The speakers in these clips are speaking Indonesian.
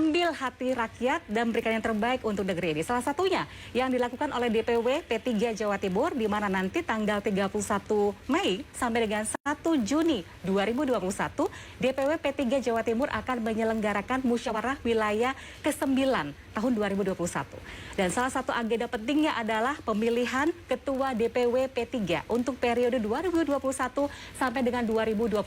ambil hati rakyat dan berikan yang terbaik untuk negeri ini. Salah satunya yang dilakukan oleh DPW P3 Jawa Timur, di mana nanti tanggal 31 Mei sampai dengan 1 Juni 2021, DPW P3 Jawa Timur akan menyelenggarakan musyawarah wilayah ke-9 tahun 2021. Dan salah satu agenda pentingnya adalah pemilihan Ketua DPW P3 untuk periode 2021 sampai dengan 2026.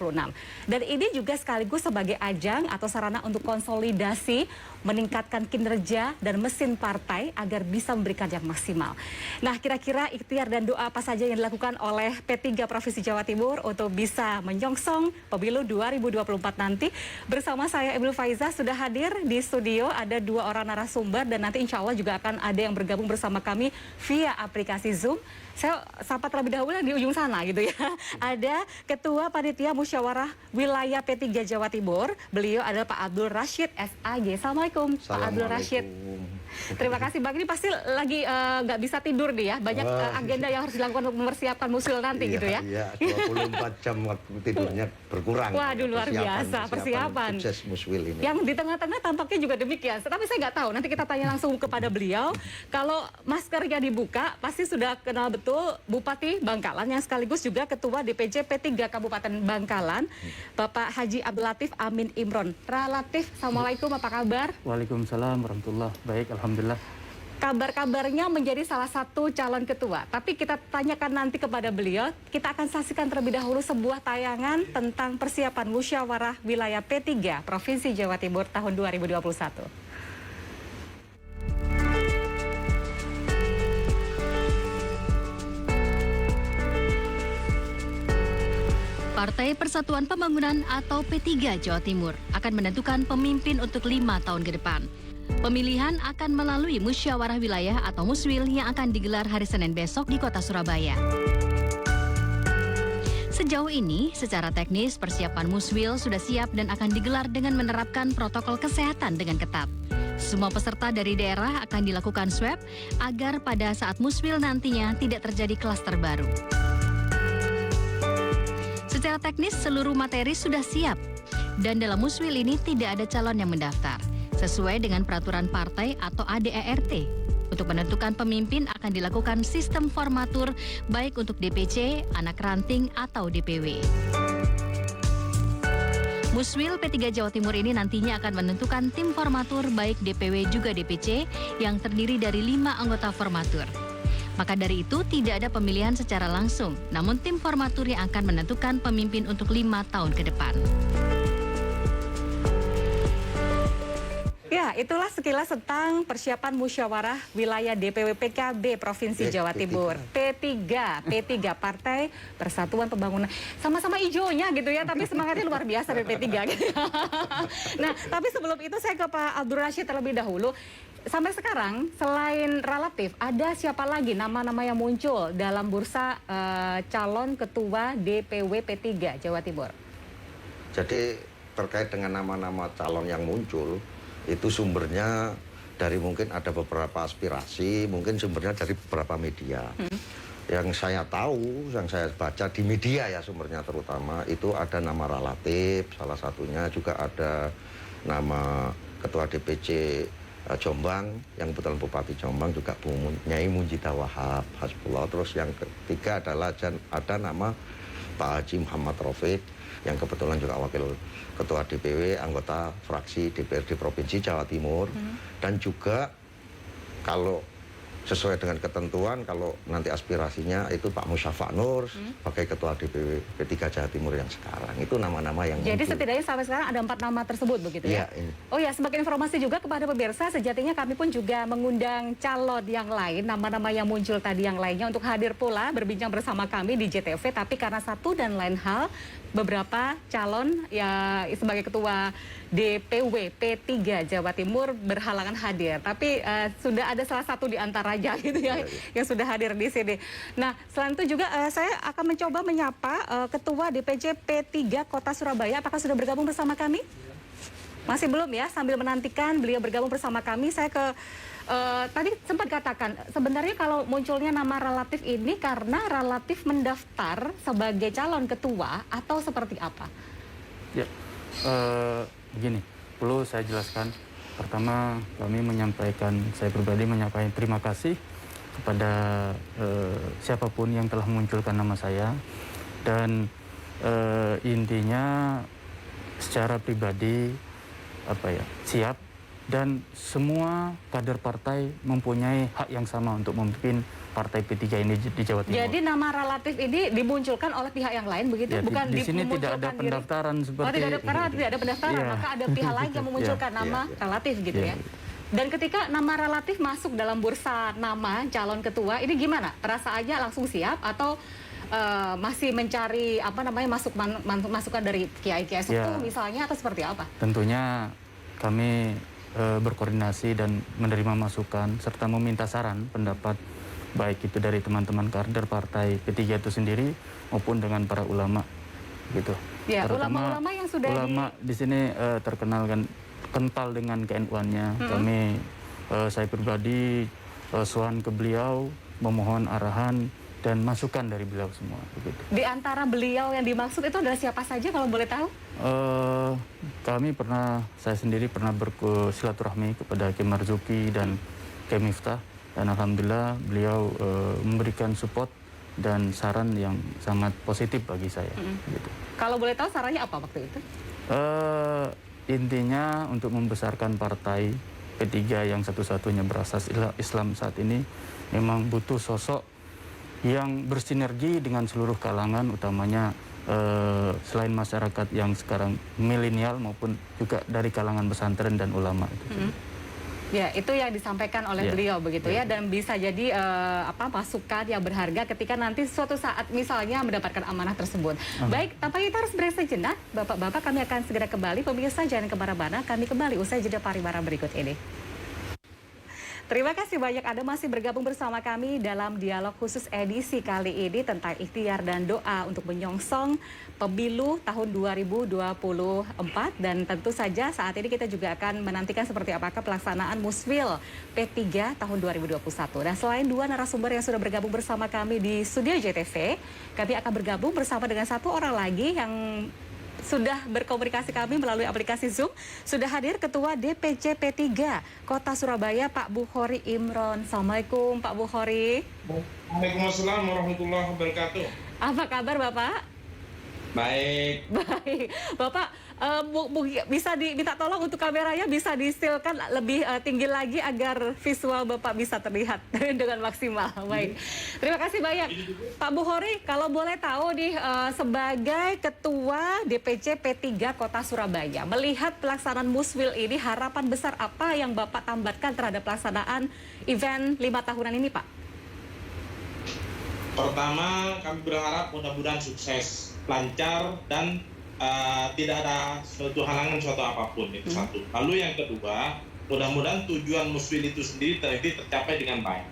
Dan ini juga sekaligus sebagai ajang atau sarana untuk konsolidasi, meningkatkan kinerja dan mesin partai agar bisa memberikan yang maksimal. Nah, kira-kira ikhtiar dan doa apa saja yang dilakukan oleh P3 Provinsi Jawa Timur untuk bisa menyongsong pemilu 2024 nanti? Bersama saya Ibu Faiza sudah hadir di studio, ada 2 orang narasumber dan nanti insya Allah juga akan ada yang bergabung bersama kami via aplikasi Zoom. Saya sapa terlebih dahulu di ujung sana gitu ya. Ada Ketua Panitia Musyawarah Wilayah P3 Jawa Timur. Beliau adalah Pak Abdul Rashid SAG. Assalamualaikum Pak Abdul Rashid. Terima kasih Bang. Ini pasti lagi nggak bisa tidur nih ya. Banyak agenda yang harus dilakukan untuk mempersiapkan muswil nanti gitu ya. Iya, 24 jam waktu tidurnya berkurang. Waduh, luar biasa persiapan sukses muswil ini. Yang di tengah-tengah tampaknya juga demikian. Tapi saya nggak tahu, nanti kita tanya langsung kepada beliau. Kalau maskernya dibuka, pasti sudah kenal betul Bupati Bangkalan yang sekaligus juga Ketua DPJ P3 Kabupaten Bangkalan, Bapak Haji Abdul Latif Amin Imron. Latif, Assalamualaikum, apa kabar? Waalaikumsalam warahmatullahi. Baik, alhamdulillah. Kabar-kabarnya menjadi salah satu calon ketua, tapi kita tanyakan nanti kepada beliau. Kita akan saksikan terlebih dahulu sebuah tayangan tentang persiapan musyawarah wilayah P3 Provinsi Jawa Timur tahun 2021. Partai Persatuan Pembangunan atau P3 Jawa Timur akan menentukan pemimpin untuk 5 tahun ke depan. Pemilihan akan melalui musyawarah wilayah atau muswil yang akan digelar hari Senin besok di kota Surabaya. Sejauh ini, secara teknis persiapan muswil sudah siap dan akan digelar dengan menerapkan protokol kesehatan dengan ketat. Semua peserta dari daerah akan dilakukan swab agar pada saat muswil nantinya tidak terjadi klaster baru. Secara teknis, seluruh materi sudah siap. Dan dalam muswil ini tidak ada calon yang mendaftar, sesuai dengan peraturan partai atau ADART. Untuk menentukan pemimpin akan dilakukan sistem formatur, baik untuk DPC, anak ranting, atau DPW. Muswil P3 Jawa Timur ini nantinya akan menentukan tim formatur, baik DPW juga DPC, yang terdiri dari 5 anggota formatur. Maka dari itu tidak ada pemilihan secara langsung, namun tim formatur yang akan menentukan pemimpin untuk 5 tahun ke depan. Ya, itulah sekilas tentang persiapan musyawarah wilayah DPW PKB Provinsi Jawa Timur. P3 Partai Persatuan Pembangunan. Sama-sama hijaunya gitu ya, tapi semangatnya luar biasa dari P3. Gitu. Nah, tapi sebelum itu saya ke Pak Abdul Rashid terlebih dahulu. Sampai sekarang, selain relatif, ada siapa lagi nama-nama yang muncul dalam bursa calon ketua DPW P3 Jawa Timur? Jadi terkait dengan nama-nama calon yang muncul, itu sumbernya dari mungkin ada beberapa aspirasi, mungkin sumbernya dari beberapa media. Yang saya tahu, yang saya baca di media ya sumbernya terutama, itu ada nama relatif, salah satunya juga ada nama Ketua DPC Jombang, yang kebetulan Bupati Jombang juga Bu Nyai Munjidah Wahab Hasbullah. Terus yang ketiga adalah ada nama Pak Haji Muhammad Rafiq, yang kebetulan juga Wakil Ketua DPW, anggota fraksi DPRD Provinsi Jawa Timur. Dan juga kalau sesuai dengan ketentuan, kalau nanti aspirasinya itu Pak Musyafa Nur sebagai Ketua DPW P3 Jawa Timur yang sekarang. Itu nama-nama yang Jadi muncul. setidaknya sampai sekarang ada 4 nama tersebut begitu ya? Ini. Oh ya, sebagai informasi juga kepada pemirsa, sejatinya kami pun juga mengundang calon yang lain, nama-nama yang muncul tadi yang lainnya untuk hadir pula berbincang bersama kami di JTV. Tapi karena satu dan lain hal, beberapa calon ya sebagai Ketua DPW P3 Jawa Timur berhalangan hadir. Tapi sudah ada salah satu di antaranya gitu ya, yang sudah hadir di sini. Nah, selain itu juga saya akan mencoba menyapa Ketua DPJ P3 Kota Surabaya. Apakah sudah bergabung bersama kami? Masih belum ya, sambil menantikan beliau bergabung bersama kami, saya ke tadi sempat katakan sebenarnya kalau munculnya nama relatif ini karena relatif mendaftar sebagai calon ketua atau seperti apa? Ya, begini, perlu saya jelaskan. Pertama, saya pribadi menyampaikan terima kasih kepada siapapun yang telah memunculkan nama saya. Dan intinya secara pribadi siap, dan semua kader partai mempunyai hak yang sama untuk memimpin partai P3 ini di Jawa Timur. Jadi nama relatif ini dimunculkan oleh pihak yang lain begitu, Ya, bukan di sini tidak ada dimunculkan pendaftaran seperti tidak ada, karena tidak ada pendaftaran, Iya. maka ada pihak lain yang memunculkan nama relatif gitu ya. Dan ketika nama relatif masuk dalam bursa nama calon ketua, ini gimana? Perasaannya langsung siap atau masih mencari masukan dari kiai-kiai sepuh misalnya, atau seperti apa? Tentunya kami berkoordinasi dan menerima masukan serta meminta saran pendapat baik itu dari teman-teman kader partai P3 itu sendiri maupun dengan para ulama gitu. Ya, Terutama ulama-ulama yang sudah di sini terkenal kan kental dengan KNU-nya. Saya pribadi sowan ke beliau memohon arahan dan masukan dari beliau semua begitu. Di antara beliau yang dimaksud itu adalah siapa saja kalau boleh tahu? Saya sendiri pernah bersilaturahmi kepada Kiai Marzuki dan Kiai Miftah, dan alhamdulillah beliau memberikan support dan saran yang sangat positif bagi saya. Gitu. Kalau boleh tahu sarannya apa waktu itu? Intinya untuk membesarkan partai P3 yang satu-satunya berasas Islam saat ini memang butuh sosok yang bersinergi dengan seluruh kalangan, utamanya selain masyarakat yang sekarang milenial maupun juga dari kalangan pesantren dan ulama. Ya, itu yang disampaikan oleh beliau begitu ya, dan bisa jadi masukan yang berharga ketika nanti suatu saat misalnya mendapatkan amanah tersebut. Baik, tanpa kita harus break sejenak, Bapak-bapak, kami akan segera kembali. Pemirsa jangan kemana-mana, kami kembali usai jeda pariwara berikut ini. Terima kasih banyak Anda masih bergabung bersama kami dalam dialog khusus edisi kali ini tentang ikhtiar dan doa untuk menyongsong pemilu tahun 2024. Dan tentu saja saat ini kita juga akan menantikan seperti apakah pelaksanaan Muswil P3 tahun 2021. Dan selain dua narasumber yang sudah bergabung bersama kami di studio JTV, kami akan bergabung bersama dengan satu orang lagi yang sudah berkomunikasi kami melalui aplikasi Zoom. Sudah hadir Ketua DPC P3 Kota Surabaya, Pak Bukhori Imron. Assalamualaikum Pak Bukhori. Waalaikumsalam warahmatullahi wabarakatuh. Apa kabar Bapak? Baik. Baik. Bapak, bisa diminta tolong untuk kameranya bisa di-sealkan lebih tinggi lagi agar visual Bapak bisa terlihat dengan maksimal. Baik. Terima kasih banyak. Pak Bukhori, kalau boleh tahu nih, sebagai Ketua DPC P3 Kota Surabaya, melihat pelaksanaan Muswil ini, harapan besar apa yang Bapak tambatkan terhadap pelaksanaan event 5 tahunan ini, Pak? Pertama, kami berharap mudah-mudahan sukses, lancar, dan tidak ada suatu halangan suatu apapun, itu satu. Lalu yang kedua, mudah-mudahan tujuan Muswil itu sendiri tercapai dengan baik.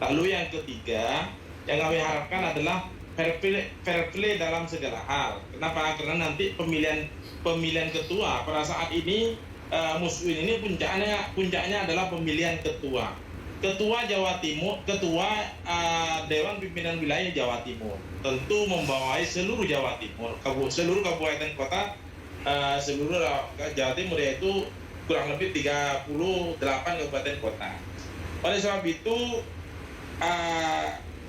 Lalu yang ketiga, yang kami harapkan adalah fair play dalam segala hal. Kenapa? Karena nanti pemilihan ketua pada saat ini Muswil ini puncaknya adalah pemilihan ketua. Ketua Jawa Timur, Ketua Dewan Pimpinan Wilayah Jawa Timur, tentu membawahi seluruh Jawa Timur, seluruh kabupaten kota, seluruh Jawa Timur, yaitu kurang lebih 38 kabupaten kota. Oleh sebab itu,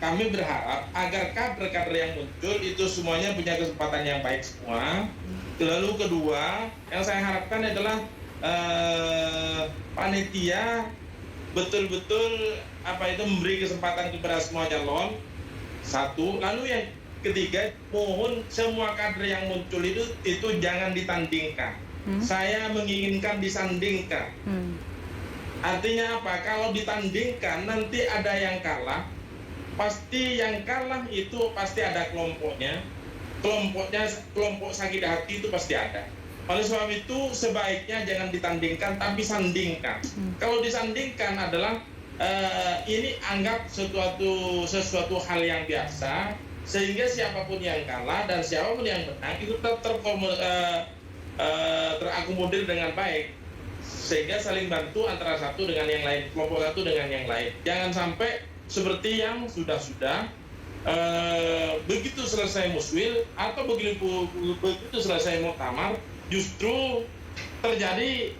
kami berharap agar kader-kader yang muncul itu semuanya punya kesempatan yang baik semua. Lalu kedua, yang saya harapkan adalah panitia betul-betul memberi kesempatan kepada semua calon. Satu. Lalu yang ketiga, mohon semua kader yang muncul itu jangan ditandingkan. Saya menginginkan disandingkan. Artinya apa? Kalau ditandingkan nanti ada yang kalah. Pasti yang kalah itu pasti ada kelompoknya. Kelompok sakit hati itu pasti ada. Oleh sebab itu sebaiknya jangan ditandingkan tapi sandingkan. Kalau disandingkan adalah ini anggap sesuatu hal yang biasa, sehingga siapapun yang kalah dan siapapun yang menang itu terakomodir dengan baik, sehingga saling bantu antara satu dengan yang lain, kelompok satu dengan yang lain. Jangan sampai seperti yang sudah begitu selesai Muswil atau begitu selesai muktamar, justru terjadi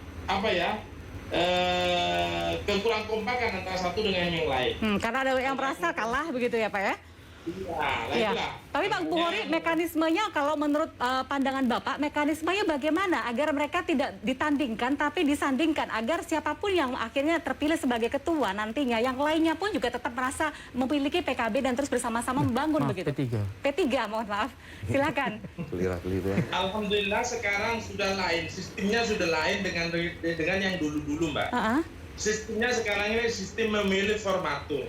kekurang kompakan antara satu dengan yang lain. Karena ada yang merasa kalah begitu ya Pak ya? Iya, Iya. Tapi Pak Bukhari, mekanismenya kalau menurut pandangan Bapak, mekanismenya bagaimana agar mereka tidak ditandingkan tapi disandingkan agar siapapun yang akhirnya terpilih sebagai ketua nantinya yang lainnya pun juga tetap merasa memiliki PKB dan terus bersama-sama membangun begitu. P3, mohon maaf. Silakan. Alhamdulillah sekarang sudah lain, sistemnya sudah lain dengan yang dulu-dulu, Mbak. Sistemnya sekarang ini sistem memilih formatur.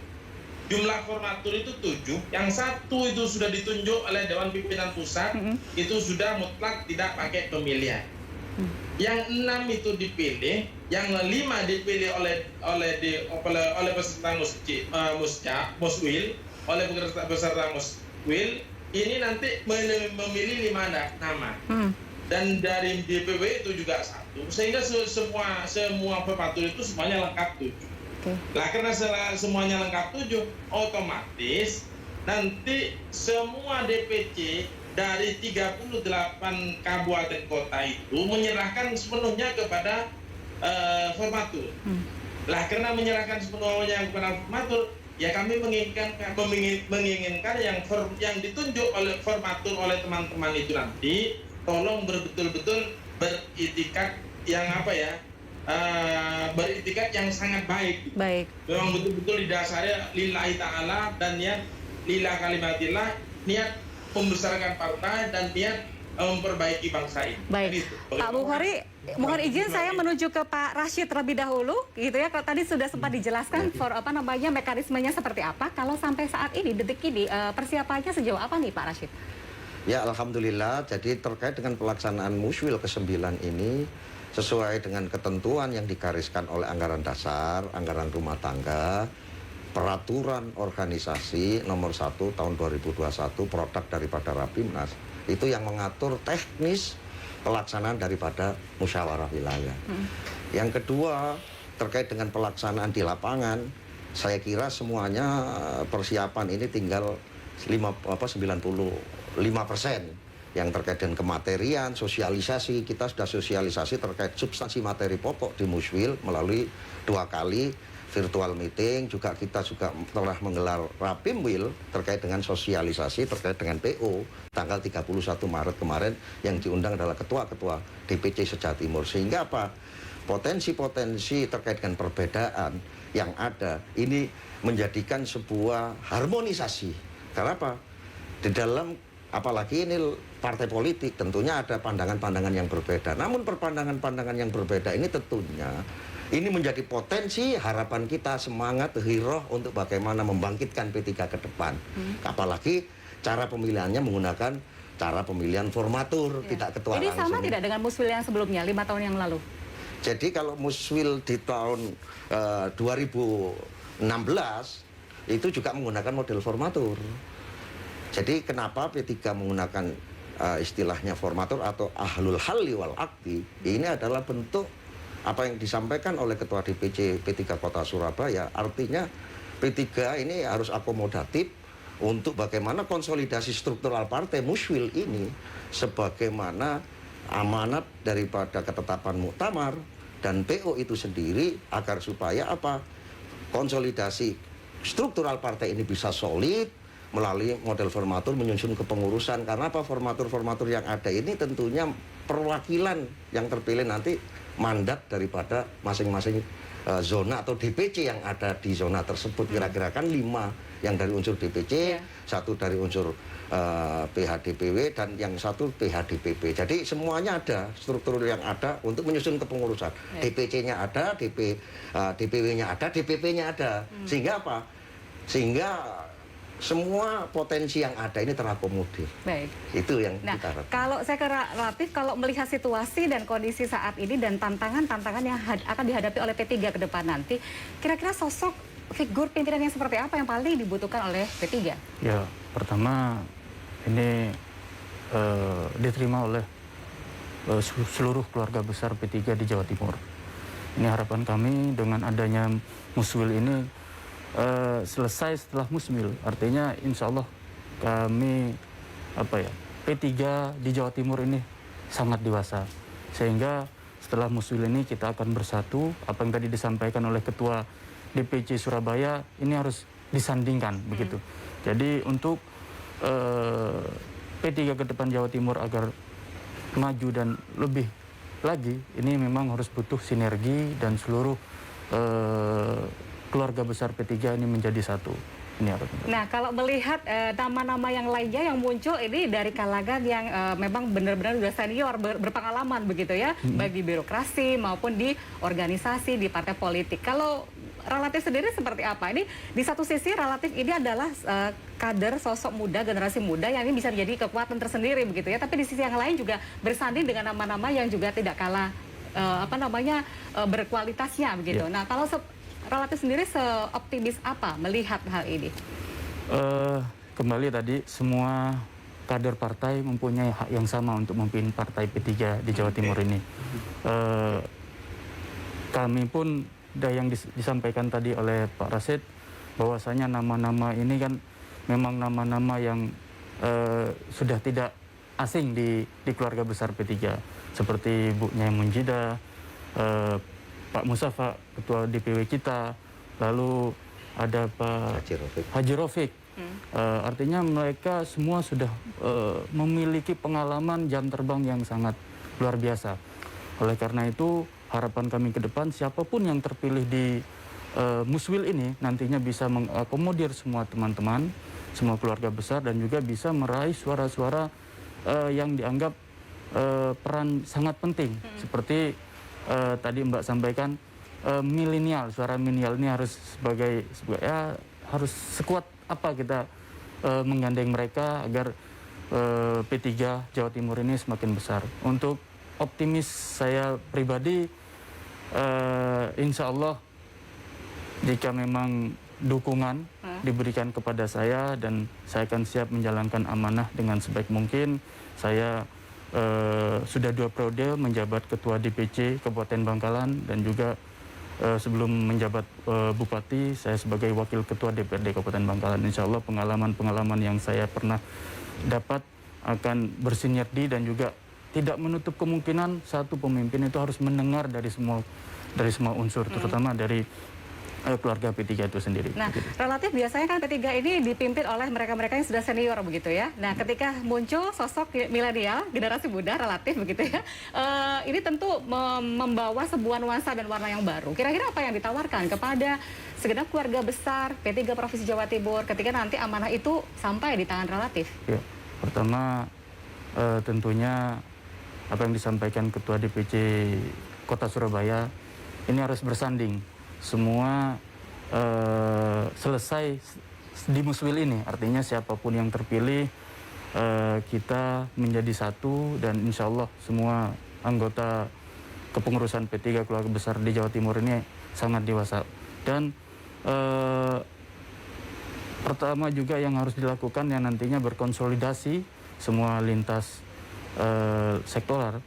Jumlah formatur itu 7, yang 1 itu sudah ditunjuk oleh Dewan Pimpinan Pusat, itu sudah mutlak tidak pakai pemilihan. Yang 6 itu dipilih, yang 5 dipilih oleh peserta muswil, oleh peserta muswil, ini nanti memilih 5 nama. Dan dari DPW itu juga 1, sehingga semua formatur itu semuanya lengkap 7. Nah, karena semuanya lengkap 7, otomatis nanti semua DPC dari 38 kabupaten kota itu menyerahkan sepenuhnya kepada formatur. Lah, karena menyerahkan sepenuhnya kepada formatur, ya kami menginginkan yang ditunjuk oleh formatur oleh teman-teman itu nanti tolong betul-betul beritikat yang beritikat yang sangat baik. Memang betul-betul didasari lillahi ta'ala dan niat lillah kalimatillah, niat membesarkan partai dan niat memperbaiki bangsa ini. Baik. Gitu. Pak Bukhari, mohon izin saya menuju ke Pak Rashid terlebih dahulu, gitu ya. Kalau tadi sudah sempat dijelaskan mekanismenya seperti apa. Kalau sampai saat ini, detik ini, persiapannya sejauh apa nih Pak Rashid? Ya, alhamdulillah. Jadi terkait dengan pelaksanaan Muswil ke-9 ini, sesuai dengan ketentuan yang digariskan oleh anggaran dasar, anggaran rumah tangga, peraturan organisasi nomor 1 tahun 2021, produk daripada Rapimnas, itu yang mengatur teknis pelaksanaan daripada musyawarah wilayah. Yang kedua, terkait dengan pelaksanaan di lapangan, saya kira semuanya persiapan ini tinggal 95%. Yang terkait dengan kematerian, sosialisasi, kita sudah sosialisasi terkait substansi materi pokok di Muswil melalui 2 kali virtual meeting, juga kita telah menggelar Rapimwil terkait dengan sosialisasi terkait dengan PO tanggal 31 Maret kemarin, yang diundang adalah ketua-ketua DPC se-Jawa Timur. Sehingga apa? Potensi-potensi terkait dengan perbedaan yang ada ini menjadikan sebuah harmonisasi. Karena apa? Di dalam, apalagi ini partai politik, tentunya ada pandangan-pandangan yang berbeda. Namun pandangan-pandangan yang berbeda ini tentunya ini menjadi potensi harapan kita, semangat, hiroh untuk bagaimana membangkitkan P3 ke depan. Apalagi cara pemilihannya menggunakan cara pemilihan formatur, tidak ketua langsung. Ini sama tidak dengan Muswil yang sebelumnya, 5 tahun yang lalu? Jadi kalau Muswil di tahun 2016 itu juga menggunakan model formatur. Jadi kenapa P3 menggunakan istilahnya formatur atau ahlul halli wal akdi, ini adalah bentuk apa yang disampaikan oleh Ketua DPC P3 Kota Surabaya. Artinya P3 ini harus akomodatif untuk bagaimana konsolidasi struktural partai Muswil ini sebagaimana amanat daripada ketetapan muktamar dan PO itu sendiri, agar supaya apa? Konsolidasi struktural partai ini bisa solid melalui model formatur menyusun kepengurusan. Karena apa? Formatur-formatur yang ada ini tentunya perwakilan yang terpilih nanti mandat daripada masing-masing zona atau DPC yang ada di zona tersebut. Kira-kira kan 5 yang dari unsur DPC, 1 dari unsur PHDPW, dan yang 1 PHDPP. Jadi semuanya ada, struktur yang ada untuk menyusun kepengurusan. DPC-nya ada, DPW-nya ada, DPP-nya ada. Sehingga apa? Sehingga semua potensi yang ada ini terakomodir. Baik. Itu yang kita harapkan. Kalau saya ke Latif, kalau melihat situasi dan kondisi saat ini dan tantangan-tantangan yang akan dihadapi oleh P3 ke depan nanti, kira-kira sosok figur pimpinan yang seperti apa yang paling dibutuhkan oleh P3? Ya, pertama ini diterima oleh seluruh keluarga besar P3 di Jawa Timur. Ini harapan kami dengan adanya Muswil ini selesai setelah Muswil, artinya insya Allah kami P3 di Jawa Timur ini sangat dewasa, sehingga setelah Muswil ini kita akan bersatu. Apa yang tadi disampaikan oleh Ketua DPC Surabaya ini harus disandingkan begitu. Jadi untuk P3 ke depan Jawa Timur agar maju dan lebih lagi, ini memang harus butuh sinergi dan seluruh keluarga besar P3 ini menjadi satu. Ini Nah, kalau melihat nama-nama yang lainnya yang muncul ini dari kalangan yang memang benar-benar sudah senior, berpengalaman begitu ya, baik di birokrasi maupun di organisasi, di partai politik. Kalau relatif sendiri seperti apa? Ini di satu sisi relatif ini adalah kader sosok muda, generasi muda yang ini bisa menjadi kekuatan tersendiri begitu ya. Tapi di sisi yang lain juga bersanding dengan nama-nama yang juga tidak kalah berkualitasnya begitu. Yeah. Nah, kalau relatif sendiri seoptimis apa melihat hal ini? Kembali tadi, semua kader partai mempunyai hak yang sama untuk memimpin partai P3 di Jawa Timur ini. Kami pun, yang disampaikan tadi oleh Pak Rasid, bahwasanya nama-nama ini kan memang nama-nama yang sudah tidak asing di keluarga besar P3. Seperti Bu Nyai Munjida, Pak Musafa, Ketua DPW kita, lalu ada Pak Haji Rofik. Artinya mereka semua sudah memiliki pengalaman jam terbang yang sangat luar biasa. Oleh karena itu, harapan kami ke depan siapapun yang terpilih di Muswil ini nantinya bisa mengakomodir semua teman-teman, semua keluarga besar, dan juga bisa meraih suara-suara yang dianggap peran sangat penting. Seperti tadi Mbak sampaikan, milenial, suara milenial ini harus sebagai ya, harus sekuat apa kita menggandeng mereka agar P3 Jawa Timur ini semakin besar. Untuk optimis saya pribadi, insya Allah jika memang dukungan diberikan kepada saya dan saya akan siap menjalankan amanah dengan sebaik mungkin. Saya sudah 2 periode menjabat Ketua DPC Kabupaten Bangkalan, dan juga sebelum menjabat Bupati, saya sebagai Wakil Ketua DPRD Kabupaten Bangkalan. Insya Allah pengalaman-pengalaman yang saya pernah dapat akan bersinergi, dan juga tidak menutup kemungkinan satu pemimpin itu harus mendengar dari semua unsur, terutama dari keluarga P3 itu sendiri. Nah, relatif biasanya kan P3 ini dipimpin oleh mereka-mereka yang sudah senior begitu ya. Nah, ketika muncul sosok milenial, generasi muda relatif begitu ya, ini tentu membawa sebuah nuansa dan warna yang baru. Kira-kira apa yang ditawarkan kepada segenap keluarga besar P3 Provinsi Jawa Timur ketika nanti amanah itu sampai di tangan relatif? Ya, pertama tentunya apa yang disampaikan Ketua DPC Kota Surabaya ini harus bersanding. Semua selesai di Muswil ini, artinya siapapun yang terpilih kita menjadi satu, dan insya Allah semua anggota kepengurusan P3 keluarga besar di Jawa Timur ini sangat dewasa. Dan pertama juga yang harus dilakukan yang nantinya berkonsolidasi semua lintas sektoral,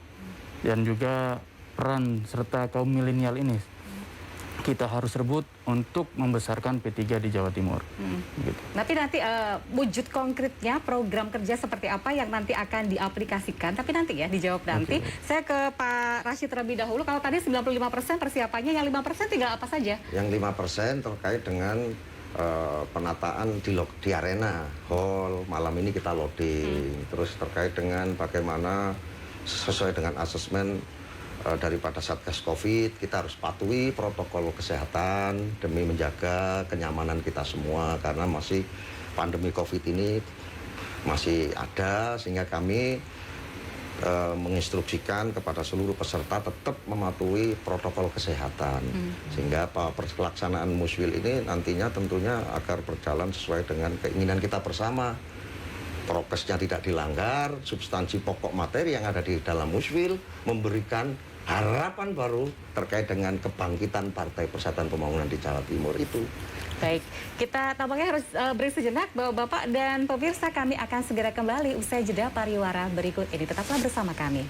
dan juga peran serta kaum milenial ini kita harus rebut untuk membesarkan P3 di Jawa Timur. Gitu. Nanti wujud konkretnya program kerja seperti apa yang nanti akan diaplikasikan, tapi nanti ya dijawab nanti. Okay. Saya ke Pak Rashid terlebih dahulu. Kalau tadi 95% persiapannya, yang 5% tinggal apa saja? Yang 5% terkait dengan penataan di arena hall. Malam ini kita loading. Terus terkait dengan bagaimana sesuai dengan asesmen daripada Satgas Covid, kita harus patuhi protokol kesehatan demi menjaga kenyamanan kita semua, karena masih pandemi Covid ini masih ada, sehingga kami menginstruksikan kepada seluruh peserta tetap mematuhi protokol kesehatan, sehingga pelaksanaan Muswil ini nantinya tentunya agar berjalan sesuai dengan keinginan kita bersama. Prokesnya tidak dilanggar, substansi pokok materi yang ada di dalam Muswil memberikan harapan baru terkait dengan kebangkitan Partai Persatuan Pembangunan di Jawa Timur itu. Baik, kita tampaknya harus beri sejenak, Bapak dan pemirsa. Kami akan segera kembali usai jeda pariwara berikut ini. Tetaplah bersama kami.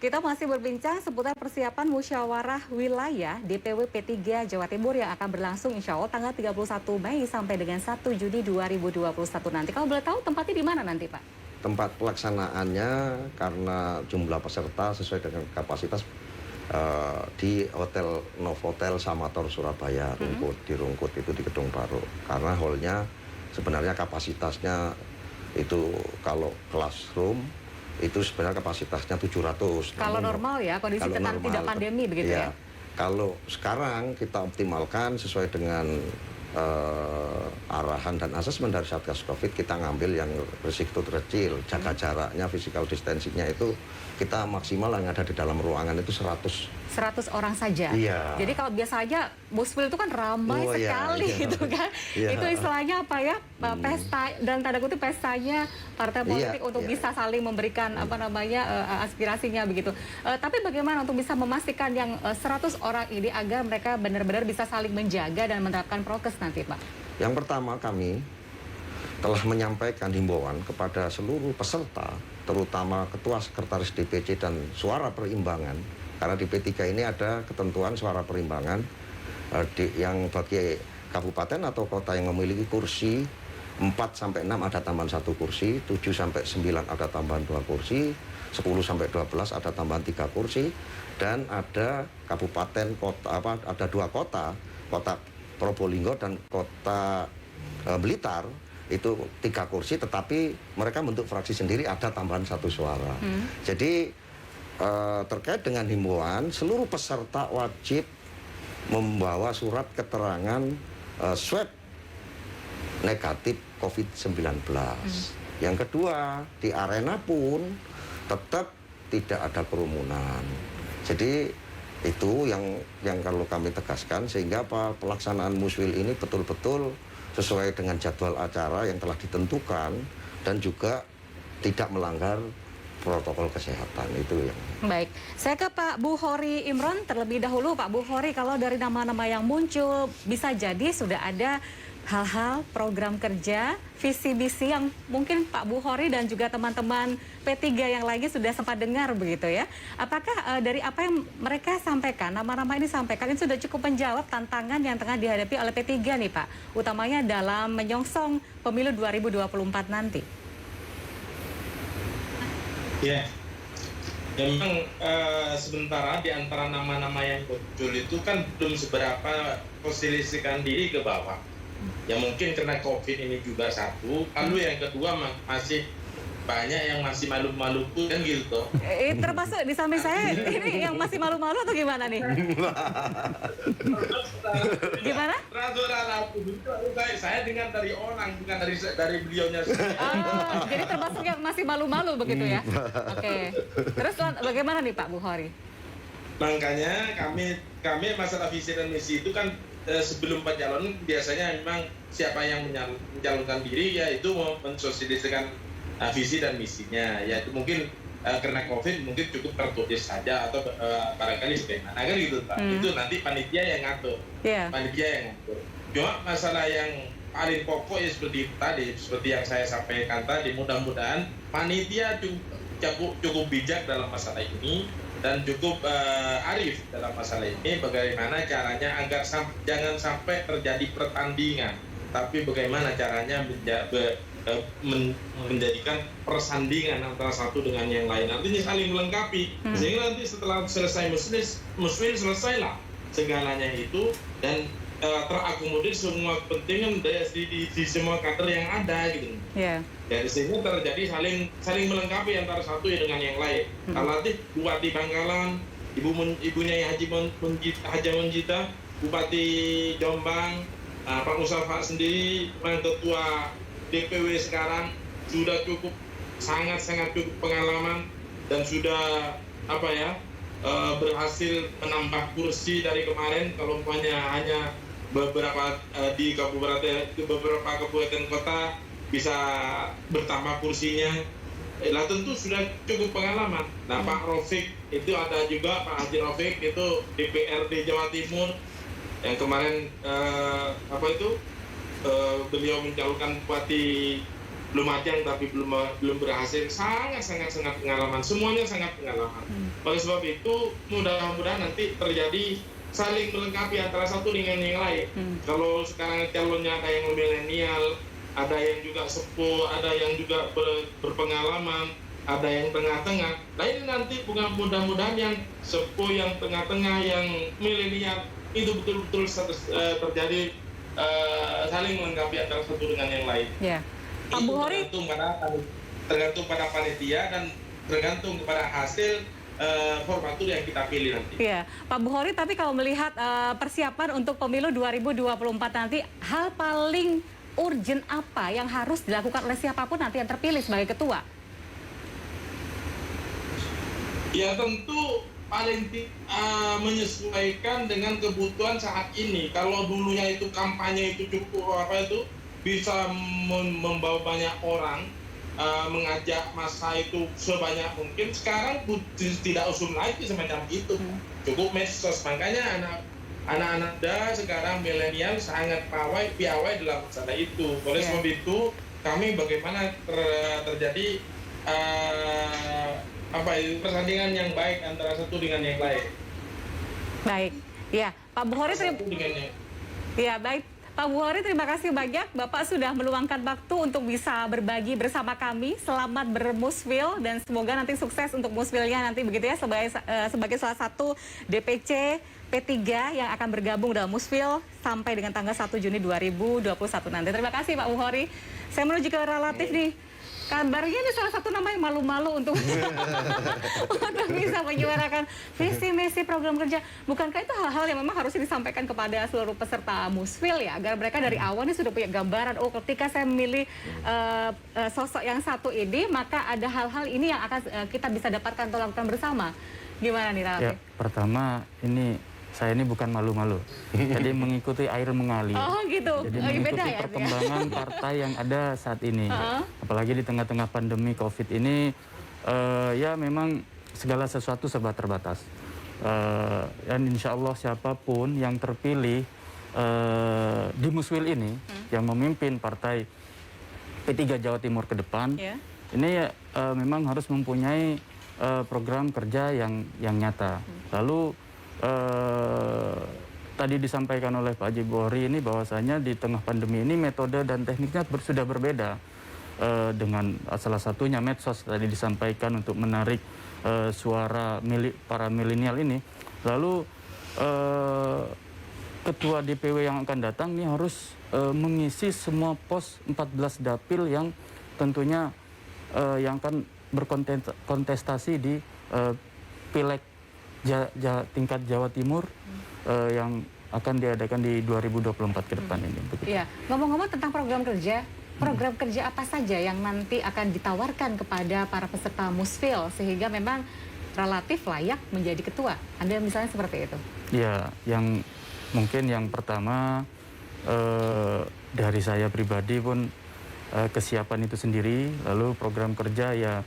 Kita masih berbincang seputar persiapan musyawarah wilayah DPW P3 Jawa Timur yang akan berlangsung insya Allah tanggal 31 Mei sampai dengan 1 Juni 2021 nanti. Kalau boleh tahu tempatnya di mana nanti, Pak? tempat pelaksanaannya karena jumlah peserta sesuai dengan kapasitas di Hotel Novotel Samator Surabaya, di Rungkut itu di Gedung Baru. Karena hall-nya sebenarnya kapasitasnya itu kalau classroom itu sebenarnya kapasitasnya 700. Kalau normal ya, kondisi tidak pandemi begitu ya? Kalau sekarang kita optimalkan sesuai dengan arahan dan asesmen dari Satgas Covid, kita ngambil yang risiko kecil, jaga jaraknya, physical distancing-nya itu kita maksimal yang ada di dalam ruangan itu 100 orang saja. Iya. Jadi kalau biasa aja Muswil itu kan ramai sekali gitu kan. Itu istilahnya apa ya? Pesta dan tanda kutip pestanya partai politik untuk bisa saling memberikan aspirasinya begitu. Tapi bagaimana untuk bisa memastikan yang 100 orang ini agar mereka benar-benar bisa saling menjaga dan menerapkan prokes nanti, Pak? Yang pertama, kami telah menyampaikan himbauan kepada seluruh peserta, terutama ketua sekretaris DPC dan suara perimbangan. Karena di P3 ini ada ketentuan suara perimbangan yang bagi kabupaten atau kota yang memiliki kursi 4-6 ada tambahan 1 kursi, 7-9 ada tambahan 2 kursi, 10-12 ada tambahan 3 kursi, dan ada kabupaten kota ada 2 kota, kota Probolinggo dan kota Blitar itu 3 kursi, tetapi mereka bentuk fraksi sendiri ada tambahan 1 suara. Jadi terkait dengan himbauan, seluruh peserta wajib membawa surat keterangan swab negatif COVID-19. Yang kedua, di arena pun tetap tidak ada kerumunan. Jadi itu yang kalau kami tegaskan, sehingga pelaksanaan Muswil ini betul-betul sesuai dengan jadwal acara yang telah ditentukan dan juga tidak melanggar protokol kesehatan itu yang. Baik, saya ke Pak Bukhori Imron terlebih dahulu. Pak Bukhori, kalau dari nama-nama yang muncul bisa jadi sudah ada hal-hal program kerja, visi misi yang mungkin Pak Bukhori dan juga teman-teman P3 yang lainnya sudah sempat dengar begitu ya. Apakah dari apa yang mereka sampaikan, nama-nama ini sampaikan, ini sudah cukup menjawab tantangan yang tengah dihadapi oleh P3 nih Pak, utamanya dalam menyongsong pemilu 2024 nanti? Ya, memang sementara di antara nama-nama yang muncul itu kan belum seberapa posisikan diri ke bawah. Ya mungkin karena COVID ini juga satu, lalu yang kedua masih banyak yang masih malu-malu kan gitu. Termasuk di samping saya ini yang masih malu-malu atau gimana nih? Gimana? Saya dengar dari orang, bukan dari beliaunya sendiri. Jadi termasuk yang masih malu-malu begitu ya? Oke. Terus bagaimana nih Pak Bukhori? Makanya kami masalah visi dan misi itu kan sebelum pencalonan biasanya memang siapa yang mencalonkan diri yaitu mensosialisasikan visi dan misinya, yaitu mungkin karena COVID mungkin cukup tertulis saja atau barangkali bagaimana kan gitu Pak. Itu nanti panitia yang ngatur. Panitia yang ngatur. Cuma masalah yang paling pokok ya seperti tadi, seperti yang saya sampaikan tadi, mudah-mudahan panitia cukup bijak dalam masalah ini dan cukup arif dalam masalah ini, bagaimana caranya agar jangan sampai terjadi pertandingan, tapi bagaimana caranya menjadikan persandingan antara satu dengan yang lain, artinya saling melengkapi, sehingga nanti setelah selesai Muswil selesailah segalanya itu dan terakomodir semua kepentingan di semua kader yang ada gitu. Dari sini terjadi saling melengkapi antara satu dengan yang lain. Alatif Bupati Bangkalan, ibunya Haji Munjita, Bupati Jombang, Pak Mustafa sendiri, Ketua DPW sekarang sudah sangat cukup pengalaman dan sudah berhasil menambah kursi dari kemarin. Kalau hanya beberapa di beberapa kabupaten kota bisa bertambah kursinya, tentu sudah cukup pengalaman. Nah Pak Rofik itu ada juga, Pak Haji Rofik itu DPRD Jawa Timur yang kemarin beliau mencalonkan Bupati Lumajang tapi belum berhasil, sangat pengalaman, semuanya sangat pengalaman. Oleh sebab itu mudah-mudahan nanti terjadi saling melengkapi antara satu dengan yang lain. Kalau sekarang calonnya ada yang milenial, ada yang juga sepuh, ada yang juga berpengalaman, ada yang tengah-tengah. Nah ini nanti mudah-mudahan yang sepuh, yang tengah-tengah, yang milenial itu betul-betul terjadi saling melengkapi antara satu dengan yang lain. Ya. Pak Buhori, tergantung pada panitia dan tergantung kepada hasil formatur yang kita pilih nanti. iya, Pak Buhori, tapi kalau melihat persiapan untuk pemilu 2024 nanti, hal paling urgent apa yang harus dilakukan oleh siapapun nanti yang terpilih sebagai ketua? Ya tentu paling menyesuaikan dengan kebutuhan saat ini. Kalau dulunya itu kampanye itu cukup bisa membawa banyak orang, mengajak massa itu sebanyak mungkin. Sekarang tidak usum lagi semacam itu, cukup medsos. Makanya anak-anak muda sekarang milenial sangat piawai dalam masalah itu. Oleh sebab itu kami bagaimana terjadi persandingan yang baik antara satu dengan yang lain. Baik, ya Pak Buhori, baik. Pak Buhori, terima kasih banyak. Bapak sudah meluangkan waktu untuk bisa berbagi bersama kami. Selamat bermuswil dan semoga nanti sukses untuk muswilnya nanti begitu ya, sebagai salah satu DPC P3 yang akan bergabung dalam muswil sampai dengan tanggal 1 Juni 2021 nanti. Terima kasih Pak Buhori. Saya menuju ke relatif nih. Kabarnya ini salah satu nama yang malu-malu untuk bisa menyuarakan visi misi program kerja. Bukankah itu hal-hal yang memang harusnya disampaikan kepada seluruh peserta muswil ya, agar mereka dari awal ini sudah punya gambaran, oh ketika saya memilih sosok yang satu ini, maka ada hal-hal ini yang akan kita bisa dapatkan atau lakukan bersama. Gimana nih Raffi? Ya, pertama saya ini bukan malu-malu, jadi mengikuti air mengalir. Oh gitu, jadi mengikuti beda ya? perkembangan partai yang ada saat ini. Apalagi di tengah-tengah pandemi COVID ini, ya memang segala sesuatu serba terbatas. Dan insya Allah siapapun yang terpilih di muswil ini, yang memimpin partai P3 Jawa Timur ke depan, ini memang harus mempunyai program kerja yang nyata. Lalu tadi disampaikan oleh Pak Haji Buhori ini bahwasanya di tengah pandemi ini metode dan tekniknya sudah berbeda, dengan salah satunya medsos tadi disampaikan untuk menarik suara para milenial ini. Lalu ketua DPW yang akan datang ini harus mengisi semua pos 14 dapil yang tentunya yang akan berkontestasi di pileg tingkat Jawa Timur yang akan diadakan di 2024 ke depan ini. Iya, ngomong-ngomong tentang program kerja apa saja yang nanti akan ditawarkan kepada para peserta muswil sehingga memang relatif layak menjadi ketua? Anda misalnya seperti itu? Ya, yang mungkin yang pertama dari saya pribadi pun kesiapan itu sendiri, lalu program kerja ya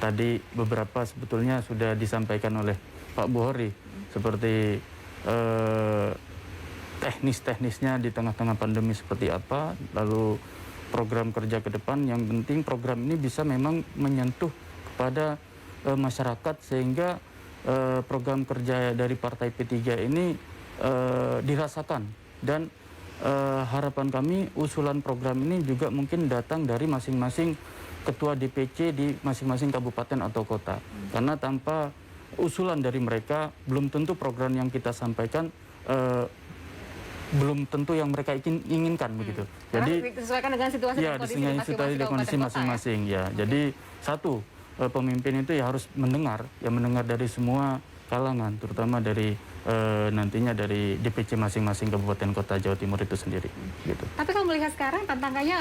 tadi beberapa sebetulnya sudah disampaikan oleh Pak Buhori, seperti teknis-teknisnya di tengah-tengah pandemi seperti apa, lalu program kerja ke depan, yang penting program ini bisa memang menyentuh kepada masyarakat sehingga program kerja dari Partai P3 ini dirasakan. Dan harapan kami usulan program ini juga mungkin datang dari masing-masing ketua DPC di masing-masing kabupaten atau kota. Karena tanpa usulan dari mereka, belum tentu program yang kita sampaikan belum tentu yang mereka inginkan begitu. Jadi disesuaikan dengan situasi dan kondisi masing-masing ya. Jadi satu, pemimpin itu ya harus mendengar dari semua kalangan, terutama dari nantinya dari DPC masing-masing kabupaten kota Jawa Timur itu sendiri gitu. Tapi kalau melihat sekarang tantangannya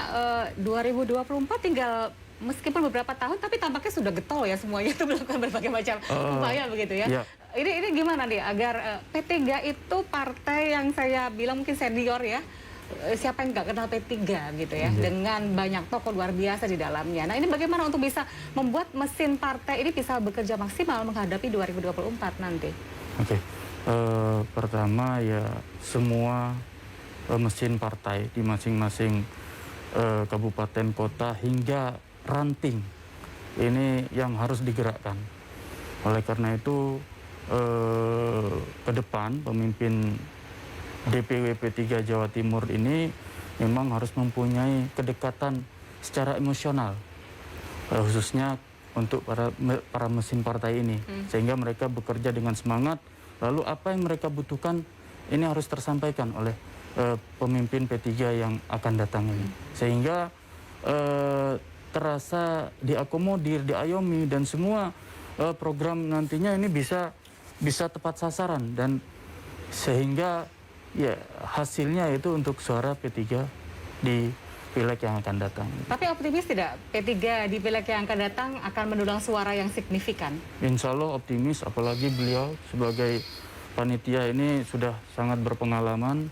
2024 tinggal meskipun beberapa tahun, tapi tampaknya sudah getol ya semuanya itu melakukan berbagai macam upaya begitu ya. Iya. Ini gimana nih agar P3 itu partai yang saya bilang mungkin senior ya, siapa yang nggak kenal P3 gitu ya, dengan banyak tokoh luar biasa di dalamnya. Nah ini bagaimana untuk bisa membuat mesin partai ini bisa bekerja maksimal menghadapi 2024 nanti? Oke. Pertama ya semua mesin partai di masing-masing kabupaten kota hingga ranting ini yang harus digerakkan. Oleh karena itu ke depan pemimpin DPW P3 Jawa Timur ini memang harus mempunyai kedekatan secara emosional, khususnya untuk para mesin partai ini, sehingga mereka bekerja dengan semangat. Lalu apa yang mereka butuhkan ini harus tersampaikan oleh pemimpin P3 yang akan datang ini, sehingga terasa diakomodir, diayomi, dan semua program nantinya ini bisa tepat sasaran, dan sehingga ya hasilnya itu untuk suara P3 di pileg yang akan datang. Tapi optimis tidak P3 di pileg yang akan datang akan mendulang suara yang signifikan? Insya Allah optimis, apalagi beliau sebagai panitia ini sudah sangat berpengalaman,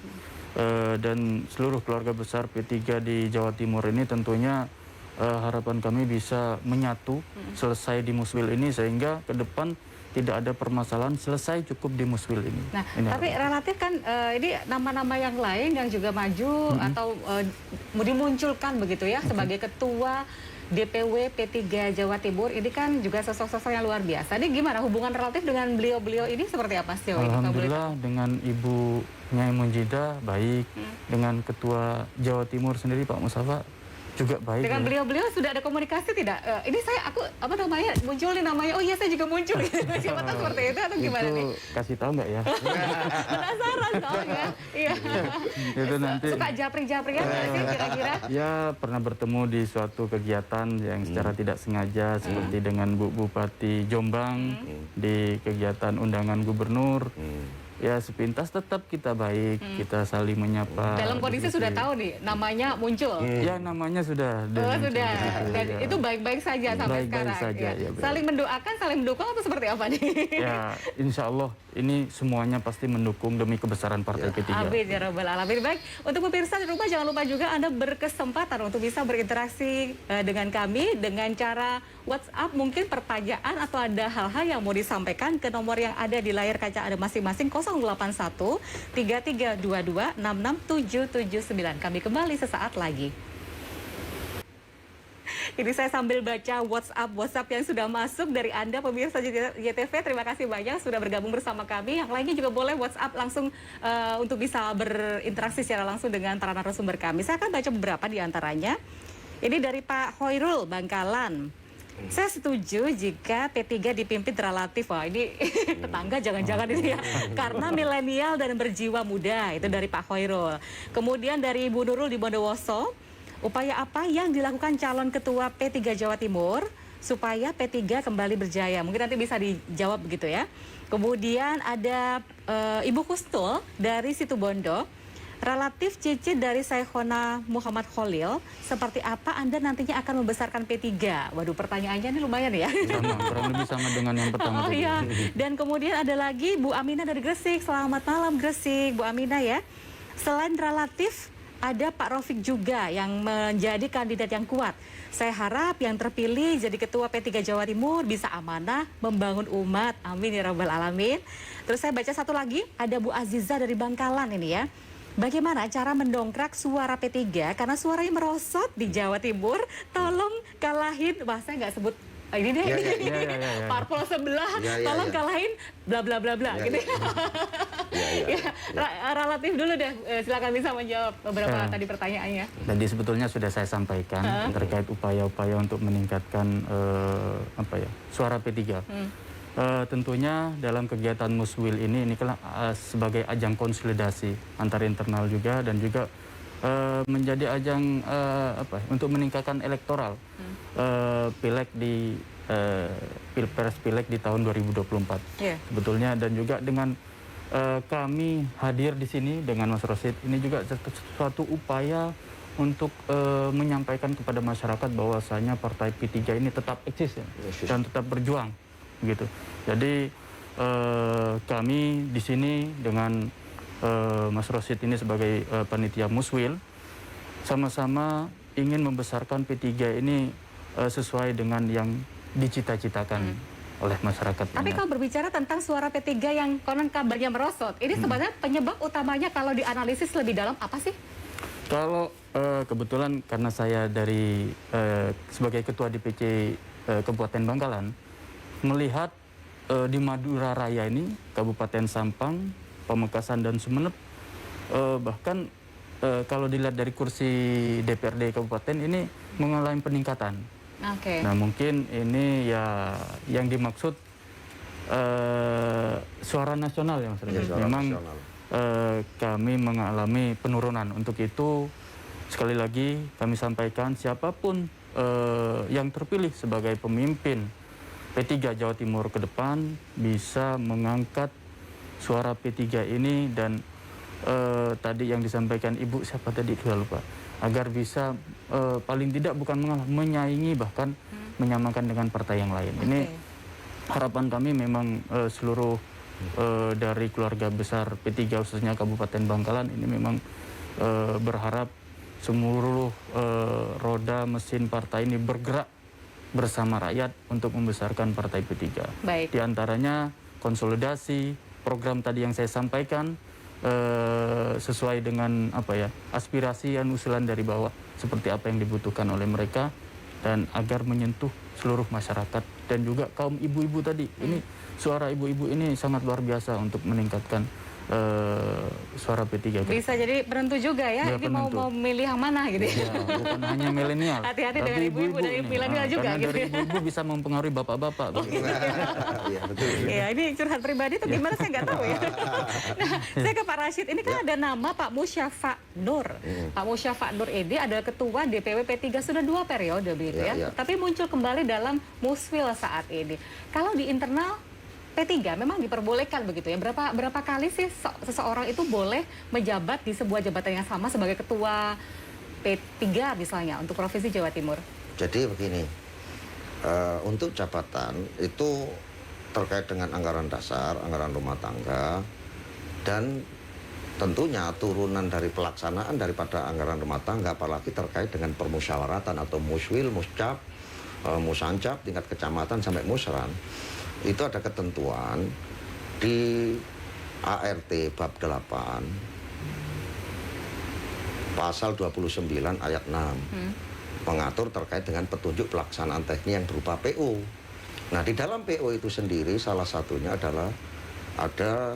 dan seluruh keluarga besar P3 di Jawa Timur ini tentunya harapan kami bisa menyatu selesai di Muswil ini, sehingga ke depan tidak ada permasalahan, selesai cukup di Muswil ini. Nah, ini tapi relatif kan ini nama-nama yang lain yang juga maju atau mau dimunculkan begitu ya sebagai ketua DPW P3 Jawa Timur, ini kan juga sosok-sosok yang luar biasa. Ini gimana hubungan relatif dengan beliau-beliau ini seperti apa sih? Alhamdulillah dengan Ibu Nyai Munjidah baik, dengan Ketua Jawa Timur sendiri Pak Mustafa juga baik. Dengan ya. beliau-beliau sudah ada komunikasi tidak? Ini aku apa namanya muncul nih namanya, oh iya saya juga muncul. Siapa tahu seperti itu atau gimana itu nih? kasih tahu nggak ya? Penasaran soalnya. Iya. Itu nanti. Suka japring-japringan nggak sih kira-kira? Ya pernah bertemu di suatu kegiatan yang secara tidak sengaja, seperti dengan Bu Bupati Jombang di kegiatan undangan gubernur. Ya sepintas tetap kita baik, kita saling menyapa. Dalam kondisi sudah tahu nih namanya muncul. Ya namanya sudah. Oh sudah. Dan Ya. itu baik-baik saja sampai Baik-baik sekarang. saja, Ya. ya, betul. Saling mendoakan, saling mendukung atau seperti apa nih? Ya insya Allah ini semuanya pasti mendukung demi kebesaran Partai P3. Amin ya rabbal alamin. Baik, untuk pemirsa di rumah jangan lupa juga Anda berkesempatan untuk bisa berinteraksi dengan kami dengan cara WhatsApp, mungkin pertanyaan atau ada hal-hal yang mau disampaikan ke nomor yang ada di layar kaca Anda masing-masing 081 3322 66779. Kami kembali sesaat lagi. Ini saya sambil baca WhatsApp yang sudah masuk dari Anda pemirsa JTV. Terima kasih banyak sudah bergabung bersama kami. Yang lainnya juga boleh WhatsApp langsung untuk bisa berinteraksi secara langsung dengan para narasumber kami. Saya akan baca beberapa di antaranya. Ini dari Pak Hoirul Bangkalan. Saya setuju jika P3 dipimpin relatif. Wah ini tetangga jangan-jangan ini ya. Karena milenial dan berjiwa muda. Itu dari Pak Hoirul. Kemudian dari Ibu Nurul di Bondowoso. Upaya apa yang dilakukan calon ketua P3 Jawa Timur supaya P3 kembali berjaya? Mungkin nanti bisa dijawab begitu ya. Kemudian ada Ibu Kustul dari Situbondo. Relatif cicit dari Saikhona Muhammad Khalil, seperti apa Anda nantinya akan membesarkan P3? Waduh, pertanyaannya ini lumayan ya. Sama, kurang lebih sama dengan yang pertama. Oh tadi. iya. Dan kemudian ada lagi Bu Aminah dari Gresik. Selamat malam Gresik, Bu Aminah ya. Selain relatif, ada Pak Rafiq juga yang menjadi kandidat yang kuat. Saya harap yang terpilih jadi ketua P3 Jawa Timur bisa amanah membangun umat. Amin ya rabbal alamin. Terus saya baca satu lagi, ada Bu Aziza dari Bangkalan ini ya. Bagaimana cara mendongkrak suara P3 karena suaranya merosot di Jawa Timur? Tolong kalahin, wah saya nggak sebut ini deh, Ya. parpol sebelah, Ya. tolong kalahin bla bla bla bla gitu. Ya, relatif dulu deh, silakan bisa menjawab beberapa tadi pertanyaannya. Tadi sebetulnya sudah saya sampaikan terkait upaya-upaya untuk meningkatkan suara P3. Tentunya dalam kegiatan Muswil ini kan sebagai ajang konsolidasi antar internal juga, dan juga menjadi ajang untuk meningkatkan elektoral pileg di pilpres pileg di tahun 2024. Yeah. Sebetulnya, dan juga dengan kami hadir di sini dengan Mas Rosid, ini juga suatu upaya untuk menyampaikan kepada masyarakat bahwasanya Partai P3 ini tetap eksis ya, dan tetap berjuang gitu. Jadi kami di sini dengan Mas Rosid ini sebagai panitia Muswil sama-sama ingin membesarkan P3 ini sesuai dengan yang dicita-citakan oleh masyarakat. Tapi kalau berbicara tentang suara P3 yang konon kabarnya merosot, ini sebenarnya penyebab utamanya kalau dianalisis lebih dalam apa sih? Kalau kebetulan karena saya dari sebagai ketua DPC Kabupaten Bangkalan, melihat di Madura Raya ini, Kabupaten Sampang, Pamekasan dan Sumeneb, bahkan kalau dilihat dari kursi DPRD kabupaten ini mengalami peningkatan. Oke. Nah mungkin ini ya yang dimaksud suara nasional ya Mas Reza. Ya, suara Memang nasional. kami mengalami penurunan. Untuk itu sekali lagi kami sampaikan siapapun yang terpilih sebagai pemimpin P3 Jawa Timur ke depan bisa mengangkat suara P3 ini dan tadi yang disampaikan Ibu siapa tadi saya lupa, agar bisa paling tidak bukan mengalah, menyaingi bahkan menyamakan dengan partai yang lain. Ini harapan kami memang seluruh dari keluarga besar P3 khususnya Kabupaten Bangkalan ini memang berharap seluruh roda mesin partai ini bergerak bersama rakyat untuk membesarkan partai P3. Baik. Di antaranya konsolidasi program tadi yang saya sampaikan sesuai dengan aspirasi dan usulan dari bawah seperti apa yang dibutuhkan oleh mereka dan agar menyentuh seluruh masyarakat dan juga kaum ibu-ibu tadi. Ini suara ibu-ibu ini sangat luar biasa untuk meningkatkan suara P3. Bisa jadi penentu juga ya, ini penentu. mau milih yang mana gitu ya. Ya, bukan hanya milenial. Hati-hati dengan tapi ibu-ibu dan ini. milenial juga karena gitu dari ya. ibu-ibu bisa mempengaruhi bapak-bapak. begitu. Iya, betul. Iya, ini curhat pribadi tuh gimana saya nggak tahu ya. Nah, saya ke Pak Rashid. Ini kan ada nama Pak Musyafa Nur. Pak Musyafa Nur ini adalah ketua DPW P3 sudah 2 periode begitu ya. Ya. Tapi muncul kembali dalam Muswil saat ini. Kalau di internal P3 memang diperbolehkan begitu ya. Berapa kali sih seseorang itu boleh menjabat di sebuah jabatan yang sama sebagai ketua P3 misalnya untuk Provinsi Jawa Timur? Jadi begini, untuk jabatan itu terkait dengan anggaran dasar, anggaran rumah tangga, dan tentunya turunan dari pelaksanaan daripada anggaran rumah tangga, apalagi terkait dengan permusyawaratan atau muswil, muscap, musancap, tingkat kecamatan sampai musran. Itu ada ketentuan di ART bab 8 pasal 29 ayat 6 mengatur terkait dengan petunjuk pelaksanaan teknis yang berupa PO. Nah, di dalam PO itu sendiri salah satunya adalah ada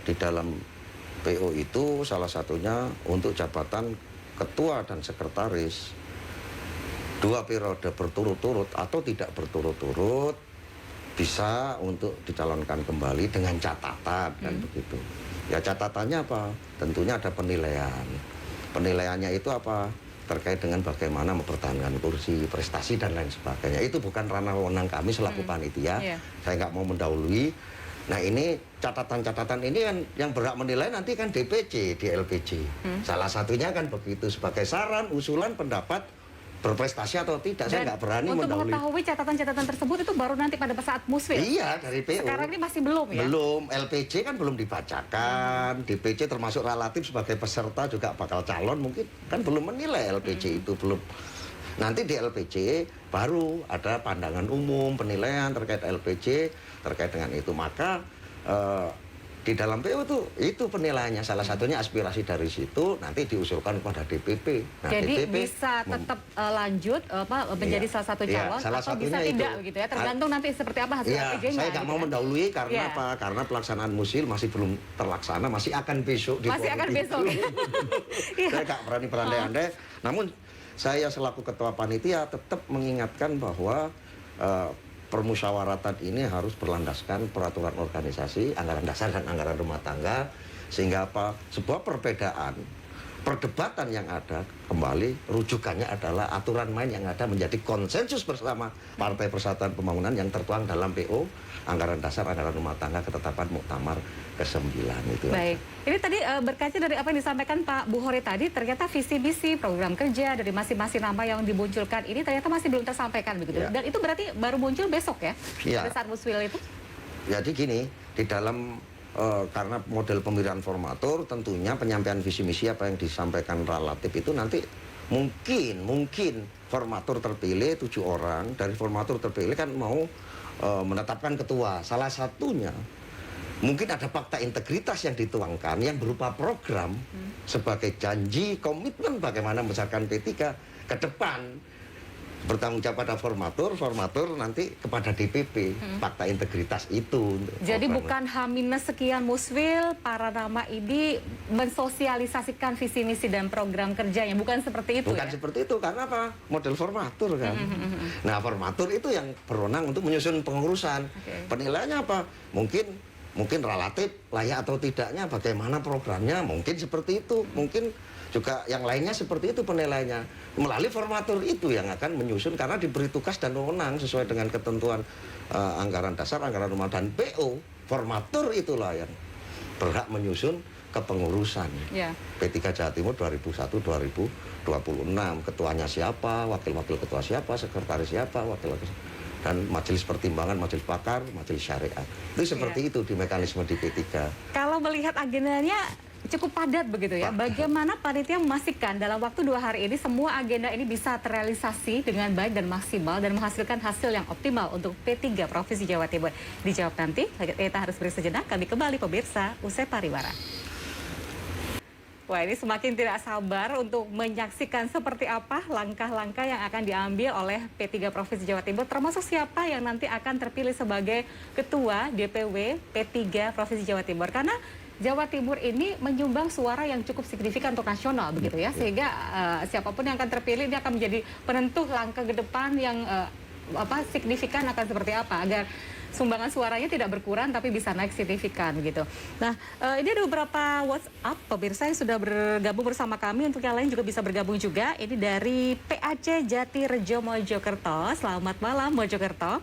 di dalam PO itu salah satunya untuk jabatan ketua dan sekretaris 2 periode berturut-turut atau tidak berturut-turut bisa untuk dicalonkan kembali dengan catatan kan begitu. Ya catatannya apa? Tentunya ada penilaian. Penilaiannya itu apa? Terkait dengan bagaimana mempertahankan kursi, prestasi dan lain sebagainya. Itu bukan ranah wewenang kami selaku panitia. Saya nggak mau mendahului. Nah ini catatan-catatan ini kan yang berhak menilai nanti kan DPC di LPC. Salah satunya kan begitu sebagai saran, usulan, pendapat berprestasi atau tidak. Saya nggak berani untuk mendahului. mengetahui catatan-catatan tersebut itu baru nanti pada saat muswil. Iya, dari PO. Sekarang ini masih belum ya? Belum, LPC kan belum dibacakan. DPC termasuk relatif sebagai peserta juga bakal calon mungkin kan belum menilai LPC itu belum. Nanti di LPC baru ada pandangan umum, penilaian terkait LPC terkait dengan itu. Maka di dalam PO itu penilaiannya, salah satunya aspirasi dari situ nanti diusulkan kepada DPP. Nah, jadi DPP bisa tetap lanjut menjadi salah satu calon salah atau bisa satunya tidak itu. begitu ya, tergantung nanti seperti apa hasil Iya, LPG-nya. saya nggak mau mendahului karena apa? Karena pelaksanaan musil masih belum terlaksana, masih akan besok di Masih akan besok. Saya nggak berani berandai-andai. Namun saya selaku ketua panitia tetap mengingatkan bahwa permusyawaratan ini harus berlandaskan peraturan organisasi, anggaran dasar dan anggaran rumah tangga, sehingga apa? Sebuah perbedaan, perdebatan yang ada kembali rujukannya adalah aturan main yang ada menjadi konsensus bersama Partai Persatuan Pembangunan yang tertuang dalam PO, anggaran dasar, anggaran rumah tangga, ketetapan Muktamar ke-9 itu. Baik, ini tadi berkaca dari apa yang disampaikan Pak Bukhori tadi, ternyata visi misi program kerja dari masing-masing nama yang dimunculkan ini ternyata masih belum tersampaikan begitu. Ya. Dan itu berarti baru muncul besok ya? Ya. Pada saat muswil itu? Jadi gini, di dalam karena model pemilihan formatur tentunya penyampaian visi misi apa yang disampaikan relatif itu nanti mungkin formatur terpilih 7 orang dari formatur terpilih kan mau menetapkan ketua. Salah satunya mungkin ada fakta integritas yang dituangkan yang berupa program sebagai janji komitmen bagaimana membesarkan P3 ke depan bertanggung jawab pada formatur nanti kepada DPP fakta integritas itu. Jadi bukan H- sekian muswil, para nama ini mensosialisasikan visi misi dan program kerjanya, bukan seperti itu. Bukan seperti itu, karena apa? Model formatur kan. Nah, formatur itu yang berwenang untuk menyusun pengurusan. Penilaiannya apa? Mungkin relatif layak atau tidaknya, bagaimana programnya, mungkin seperti itu, mungkin juga yang lainnya seperti itu penilaiannya. Melalui formatur itu yang akan menyusun, karena diberi tugas dan wewenang sesuai dengan ketentuan anggaran dasar, anggaran rumah dan PO. Formatur itulah yang berhak menyusun kepengurusan. P3 Jawa Timur 2001-2026. Ketuanya siapa, wakil-wakil ketua siapa, sekretaris siapa, wakil-wakil, dan majelis pertimbangan, majelis pakar, majelis syariat. Itu seperti itu di mekanisme di P3. Kalau melihat agendanya cukup padat begitu ya. Bagaimana panitia memastikan dalam waktu 2 hari ini semua agenda ini bisa terrealisasi dengan baik dan maksimal dan menghasilkan hasil yang optimal untuk P3 Provinsi Jawa Timur? Dijawab nanti. Kita harus beri sejenak. Kami kembali pemirsa usai pariwara. Wah, ini semakin tidak sabar untuk menyaksikan seperti apa langkah-langkah yang akan diambil oleh P3 Provinsi Jawa Timur, termasuk siapa yang nanti akan terpilih sebagai Ketua DPW P3 Provinsi Jawa Timur. Karena Jawa Timur ini menyumbang suara yang cukup signifikan untuk nasional begitu ya, sehingga siapapun yang akan terpilih dia akan menjadi penentu langkah ke depan yang signifikan akan seperti apa agar sumbangan suaranya tidak berkurang tapi bisa naik signifikan begitu. Nah, ini ada beberapa WhatsApp pemirsa yang sudah bergabung bersama kami, untuk yang lain juga bisa bergabung juga. Ini dari PAC Jatirejo Mojokerto. Selamat malam Mojokerto.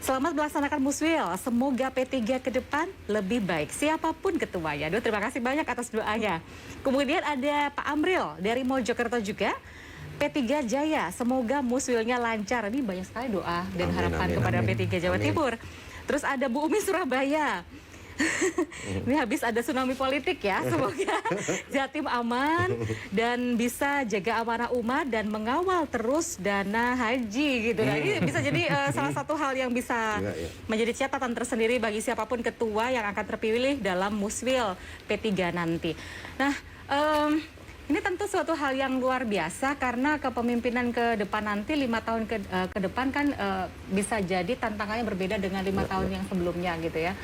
Selamat melaksanakan muswil. Semoga P3 ke depan lebih baik siapapun ketuanya. Aduh, terima kasih banyak atas doanya. Kemudian ada Pak Amril dari Mojokerto juga. P3 Jaya, semoga muswilnya lancar. Ini banyak sekali doa dan harapan kepada P3 Jawa Timur. Terus ada Bu Umi Surabaya. Ini habis ada tsunami politik ya. Semoga Jatim aman dan bisa jaga amanah umat dan mengawal terus dana haji gitu. Nah, ini bisa jadi salah satu hal yang bisa menjadi catatan tersendiri bagi siapapun ketua yang akan terpilih dalam muswil P3 nanti. Nah, ini tentu suatu hal yang luar biasa karena kepemimpinan ke depan nanti 5 tahun ke depan kan bisa jadi tantangannya berbeda dengan 5 tahun yang sebelumnya gitu ya.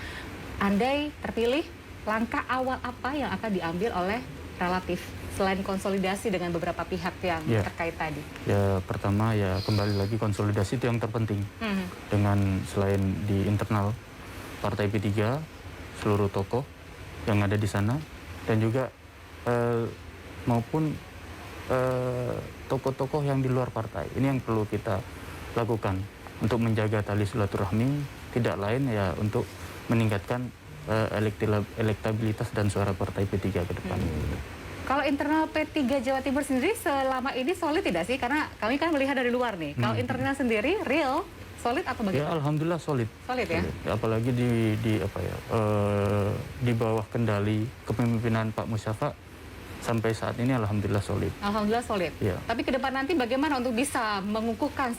Andai terpilih, langkah awal apa yang akan diambil oleh relatif selain konsolidasi dengan beberapa pihak yang terkait tadi? Ya, pertama ya kembali lagi konsolidasi itu yang terpenting. Dengan selain di internal Partai P3, seluruh tokoh yang ada di sana, dan juga maupun tokoh-tokoh yang di luar partai. Ini yang perlu kita lakukan untuk menjaga tali silaturahmi, tidak lain ya untuk meningkatkan elektabilitas dan suara Partai P3 ke depan. Kalau internal P3 Jawa Timur sendiri selama ini solid tidak sih? Karena kami kan melihat dari luar nih. Kalau internal sendiri real solid atau bagaimana? Ya, alhamdulillah solid. Solid ya. Apalagi di bawah kendali kepemimpinan Pak Musyafa sampai saat ini alhamdulillah solid. Alhamdulillah solid. Ya. Tapi ke depan nanti bagaimana untuk bisa mengukuhkan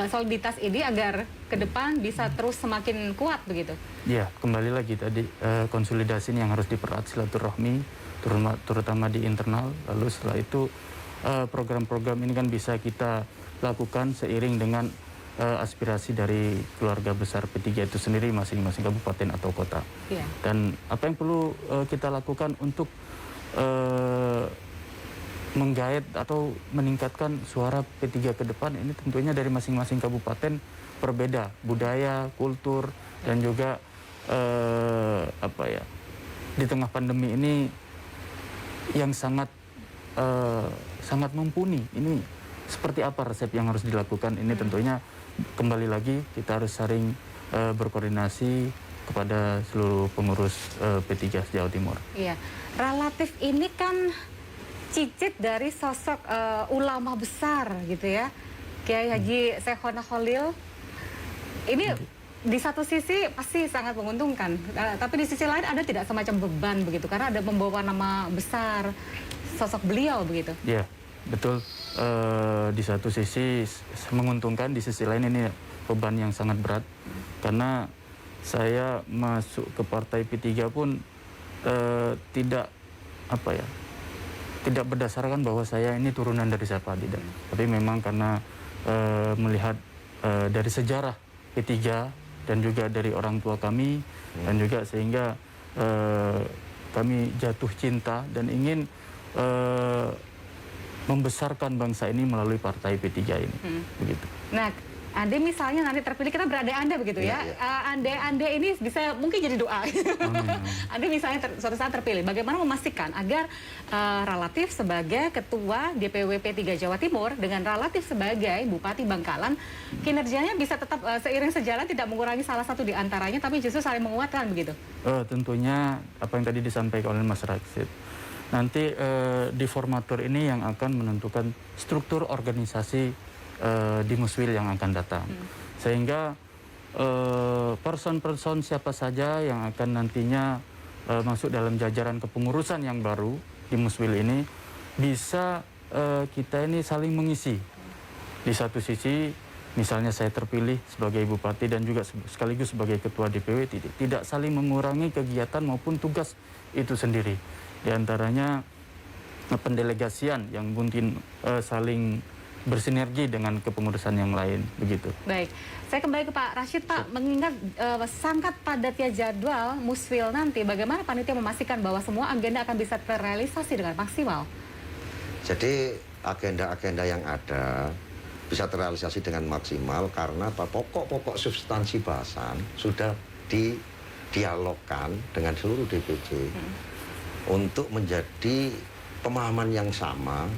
soliditas ini agar ke depan bisa terus semakin kuat begitu? Ya, kembali lagi tadi konsolidasi ini yang harus dipererat silaturahmi, terutama di internal. Lalu setelah itu program-program ini kan bisa kita lakukan seiring dengan aspirasi dari keluarga besar P3 itu sendiri masing-masing kabupaten atau kota. Ya. Dan apa yang perlu kita lakukan untuk menggait atau meningkatkan suara P3 ke depan ini tentunya dari masing-masing kabupaten berbeda budaya, kultur, dan juga di tengah pandemi ini yang sangat mumpuni. Ini seperti apa resep yang harus dilakukan? Ini tentunya kembali lagi kita harus saling berkoordinasi kepada seluruh pengurus P3 Jawa Timur. Iya. Relatif ini kan cicit dari sosok ulama besar gitu ya, Kiai Haji Syekhona Khalil. Ini di satu sisi pasti sangat menguntungkan, tapi di sisi lain ada tidak semacam beban begitu karena ada membawa nama besar sosok beliau begitu. Iya, betul. Di satu sisi menguntungkan, di sisi lain ini beban yang sangat berat karena saya masuk ke Partai P3 pun tidak berdasarkan bahwa saya ini turunan dari siapa, tidak. Tapi memang karena melihat dari sejarah P3 dan juga dari orang tua kami dan juga sehingga kami jatuh cinta dan ingin membesarkan bangsa ini melalui partai P3 ini. Begitu. Nah, andai misalnya nanti terpilih, kita berandai-andai begitu ya. Andai-andai ini bisa mungkin jadi doa. Andai misalnya suatu saat terpilih, bagaimana memastikan agar relatif sebagai ketua DPW P3 Jawa Timur dengan relatif sebagai Bupati Bangkalan, kinerjanya bisa tetap seiring sejalan, tidak mengurangi salah satu di antaranya, tapi justru saling menguatkan begitu? Tentunya apa yang tadi disampaikan oleh Mas Raksit. Nanti di formatur ini yang akan menentukan struktur organisasi di Muswil yang akan datang. Sehingga person-person siapa saja yang akan nantinya masuk dalam jajaran kepengurusan yang baru di Muswil ini bisa kita ini saling mengisi. Di satu sisi misalnya saya terpilih sebagai bupati dan juga sekaligus sebagai ketua DPW, tidak saling mengurangi kegiatan maupun tugas itu sendiri. Di antaranya pendelegasian yang mungkin saling bersinergi dengan kepengurusan yang lain, begitu. Baik, saya kembali ke Pak Rashid. Pak, mengingat sangat padatnya jadwal Muswil nanti, bagaimana panitia memastikan bahwa semua agenda akan bisa terrealisasi dengan maksimal? Jadi agenda-agenda yang ada bisa terrealisasi dengan maksimal karena pokok-pokok substansi bahasan sudah didialogkan dengan seluruh DPC untuk menjadi pemahaman yang sama,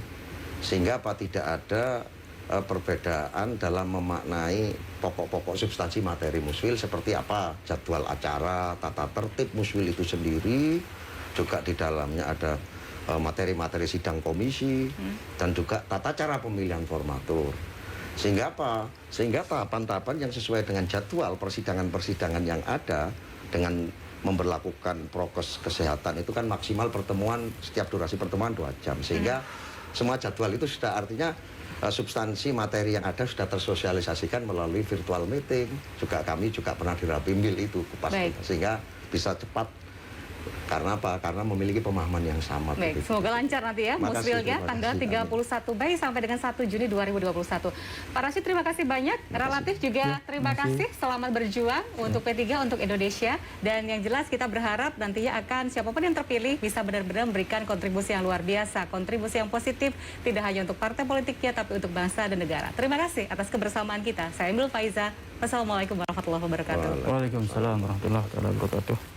sehingga tidak ada perbedaan dalam memaknai pokok-pokok substansi materi Muswil seperti apa jadwal acara, tata tertib Muswil itu sendiri, juga di dalamnya ada materi-materi sidang komisi dan juga tata cara pemilihan formatur. Sehingga apa? Sehingga tahapan-tahapan yang sesuai dengan jadwal persidangan-persidangan yang ada dengan memberlakukan prokes kesehatan itu kan maksimal pertemuan, setiap durasi pertemuan 2 jam, sehingga semua jadwal itu sudah, artinya substansi materi yang ada sudah tersosialisasikan melalui virtual meeting. Juga kami juga pernah di Rapimbil itu pasti, sehingga bisa cepat. Karena apa? Karena memiliki pemahaman yang sama. Baik, semoga lancar nanti ya Muswilnya tanggal 31 Mei sampai dengan 1 Juni 2021. Pak Rashid, terima kasih banyak. Relatif juga terima kasih. Selamat berjuang untuk P3, untuk Indonesia. Dan yang jelas kita berharap nantinya akan siapapun yang terpilih bisa benar-benar memberikan kontribusi yang luar biasa, kontribusi yang positif, tidak hanya untuk partai politiknya, tapi untuk bangsa dan negara. Terima kasih atas kebersamaan kita. Saya Emil Faiza. Wassalamualaikum warahmatullahi wabarakatuh. Waalaikumsalam warahmatullahi wabarakatuh.